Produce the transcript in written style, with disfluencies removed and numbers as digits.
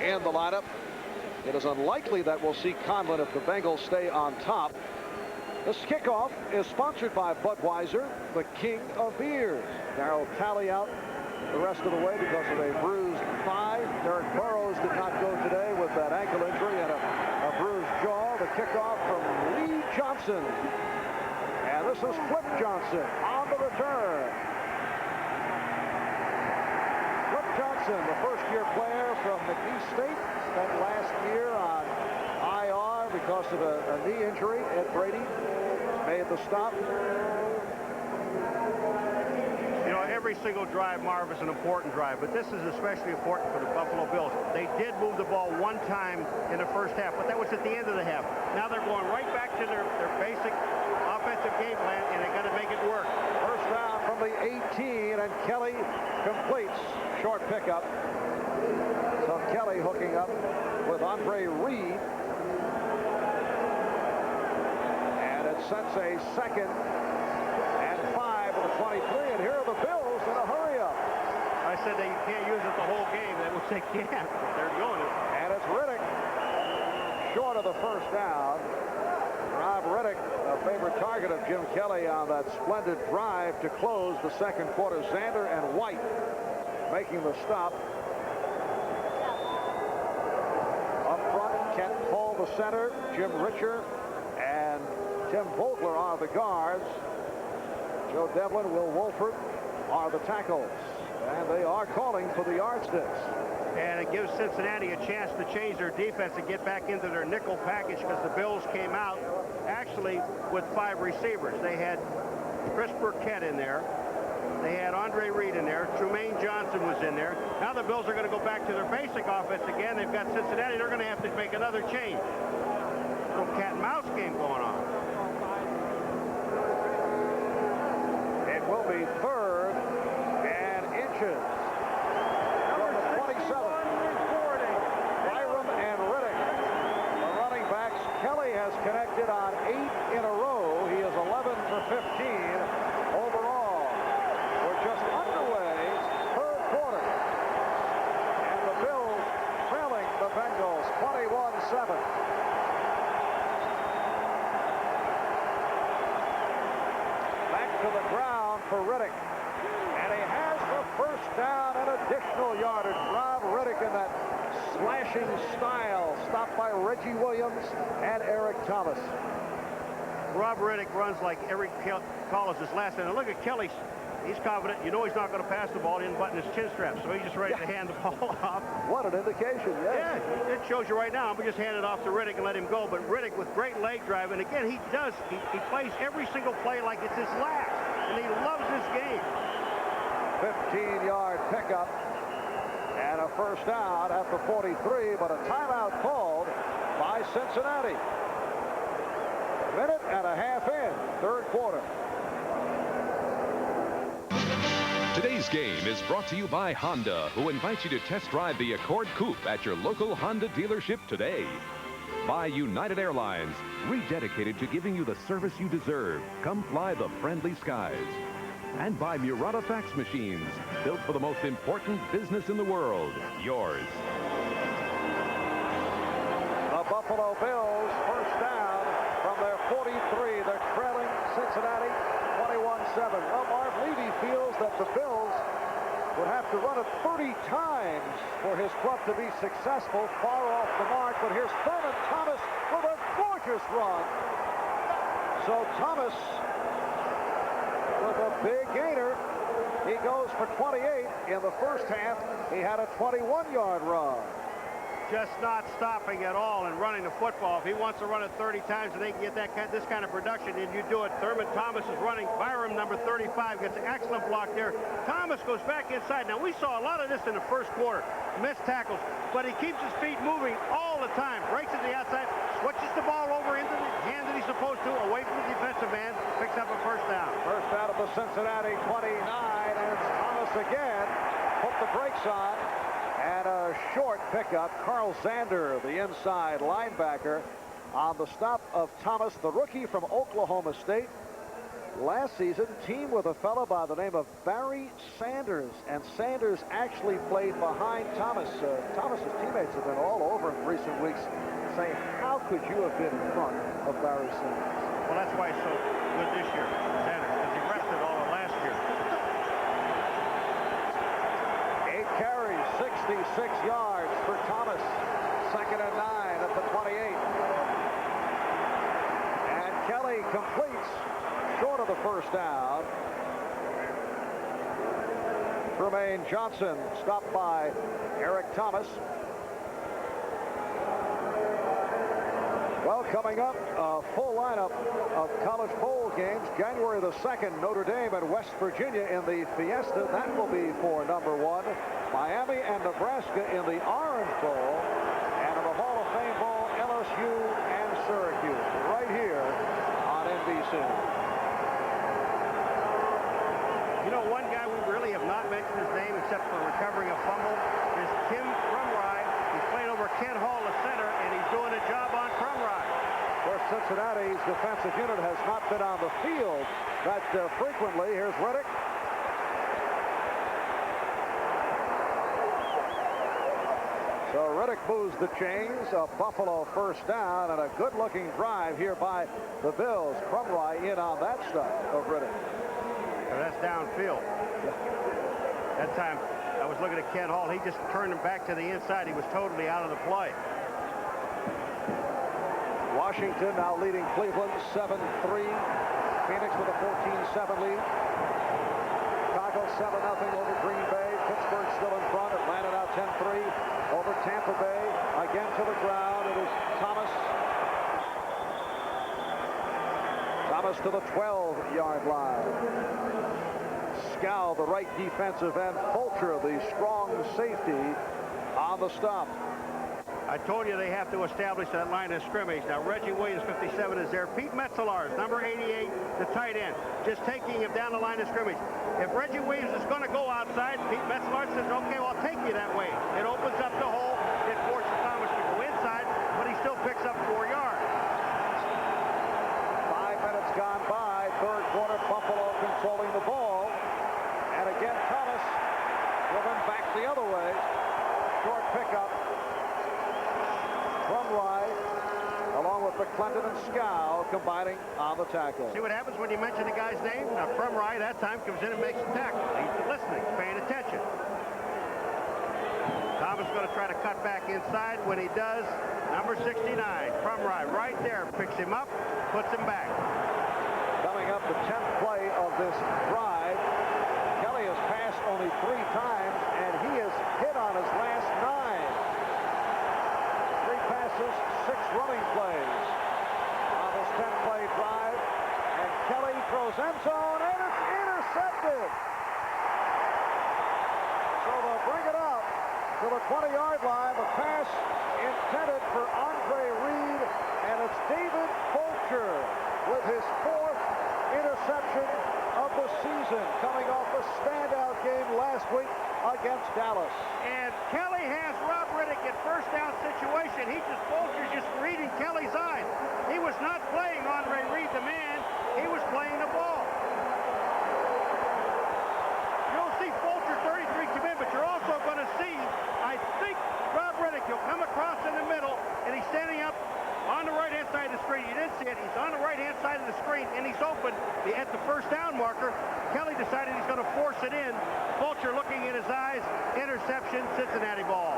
in the lineup. It is unlikely that we'll see Conlon if the Bengals stay on top. This kickoff is sponsored by Budweiser, the king of beers. Darryl Talley out the rest of the way because of a bruised thigh. Derek Burrows did not go today with that ankle injury and a bruised jaw. The kickoff from Lee Johnson. And this is Flip Johnson on the return. Flip Johnson, the first-year player from McNeese State, spent last year on IR because of a knee injury. Ed Brady made the stop. Every single drive, Marv, is an important drive, but this is especially important for the Buffalo Bills. They did move the ball one time in the first half, but that was at the end of the half. Now they're going right back to their basic offensive game plan, and they got to make it work. First down from the 18, and Kelly completes. Short pickup. So Kelly hooking up with Andre Reed. And it sets a 2nd and 5 with a 23, and here are the Bills in a hurry-up. I said that you can't use it the whole game, which they can't. They're doing it. And it's Riddick short of the first down. Rob Riddick, a favorite target of Jim Kelly on that splendid drive to close the second quarter. Zander and White making the stop. Up front, Kent Paul, the center, Jim Richer and Tim Vogler are the guards. Joe Devlin, Will Wolford are the tackles. And they are calling for the yardsticks. And it gives Cincinnati a chance to change their defense and get back into their nickel package, because the Bills came out actually with 5 receivers. They had Chris Burkett in there. They had Andre Reed in there. Trumaine Johnson was in there. Now the Bills are going to go back to their basic offense again. They've got Cincinnati. They're going to have to make another change. Little cat and mouse game going on. It will be 3rd and inches. From the 27. Byram and Riddick, the running backs. Kelly has connected on 8 in a row. He is 11 for 15 overall. We're just underway, 3rd quarter. And the Bills trailing the Bengals 21-7. To the ground for Riddick, and he has the first down and additional yardage. Rob Riddick in that slashing style, stopped by Reggie Williams and Eric Thomas. Rob Riddick runs like Eric calls his last name. And look at Kelly. He's confident. You know he's not going to pass the ball. He didn't button his chin strap, so he's just ready to hand the ball off. What an indication, yes. Yeah, it shows you right now. I'm going to just hand it off to Riddick and let him go. But Riddick with great leg drive, and again, he plays every single play like it's his last, and he loves this game. 15-yard pickup and a first down at the 43, but a timeout called by Cincinnati. Minute and a half in, 3rd quarter. Today's game is brought to you by Honda, who invites you to test drive the Accord Coupe at your local Honda dealership today. By United Airlines, rededicated to giving you the service you deserve. Come fly the friendly skies. And by Murata Fax Machines, built for the most important business in the world, yours. The Buffalo Bills, first down from their 43. They're trailing Cincinnati 21-7. Well, Marv Levy feels that the Bills would have to run it 30 times for his club to be successful. Far off the mark, but here's Thurman Thomas with a gorgeous run. So Thomas with a big gainer. He goes for 28. In the first half, he had a 21-yard run. Just not stopping at all and running the football. If he wants to run it 30 times and they can get this kind of production, then you do it. Thurman Thomas is running. Byram, number 35, gets an excellent block there. Thomas goes back inside. Now, we saw a lot of this in the first quarter. Missed tackles, but he keeps his feet moving all the time. Breaks to the outside, switches the ball over into the hand that he's supposed to, away from the defensive man, picks up a first down. First out of the Cincinnati 29, and it's Thomas again. Put the brakes on. And a short pickup. Carl Zander, the inside linebacker, on the stop of Thomas, the rookie from Oklahoma State. last season teamed with a fellow by the name of Barry Sanders, and Sanders actually played behind Thomas. Thomas's teammates have been all over in recent weeks saying, how could you have been in front of Barry Sanders? Well, that's why he's so good this year, Sanders, because he rested all of last year. 8 carries, 66 yards for Thomas. 2nd and 9 at the 28. And Kelly completes short of the first down. Tremaine Johnson stopped by Eric Thomas. Well, coming up, a full lineup of college bowl games. January the 2nd, Notre Dame and West Virginia in the Fiesta. That will be for number 1. Miami and Nebraska in the Orange Bowl. And in the Hall of Fame Bowl, LSU and Syracuse. Right here on NBC. You know, one guy we really have not mentioned his name except for recovering a fumble is Tim Crumry. He's playing over Kent Hall, the center, and he's doing a job on Crumry. Of course, Cincinnati's defensive unit has not been on the field that frequently. Here's Riddick. So Riddick moves the chains. A Buffalo first down and a good-looking drive here by the Bills. Crumry in on that stuff of Riddick. So that's downfield. That time, I was looking at Kent Hall. He just turned him back to the inside. He was totally out of the play. Washington now leading Cleveland 7-3. Phoenix with a 14-7 lead. Chicago 7-0 over Green Bay. Pittsburgh still in front. Atlanta now 10-3 over Tampa Bay. Again to the ground. It is Thomas. Thomas to the 12-yard line. Scow, the right defensive end. Fulcher, the strong safety, on the stop. I told you they have to establish that line of scrimmage. Now, Reggie Williams, 57, is there. Pete Metzelaars, number 88, the tight end, just taking him down the line of scrimmage. If Reggie Williams is going to go outside, Pete Metzelaars says, okay, well, I'll take you that way. It opens up the hole. It forces Thomas to go inside, but he still picks up 4 yards. 5 minutes gone by. Third quarter, Buffalo controlling the ball. And again, Thomas driven back the other way. Short pickup. Crumry, along with McClendon and Scow, combining on the tackle. See what happens when you mention the guy's name? Now, Crumry that time comes in and makes the tackle. He's listening, paying attention. Thomas going to try to cut back inside. When he does, number 69, Crumry, right there, picks him up, puts him back. Coming up the 10th play of this drive. Kelly has passed only 3 times, and he has hit on his last 9. 3 passes, 6 running plays on this 10-play drive. And Kelly throws end zone, and it's intercepted. So they'll bring it out to the 20-yard line. The pass intended for Andre Reed, and it's David Fulcher with his 4th interception of the season, coming off a standout game last week against Dallas. And Kelly has Rob Riddick at first down situation. Fulcher's just reading Kelly's eyes. He was not playing Andre Reed, the man. He was playing the ball. You'll see Fulcher 33 come in, but you're also going to see, I think, Rob Riddick. He'll come across in the middle, and he's standing up on the right-hand side of the screen. You didn't see it. He's on the right-hand side of the screen, and he's open at the first down marker. Kelly decided he's going to force it in. Fulcher looking in his eyes. Interception, Cincinnati ball.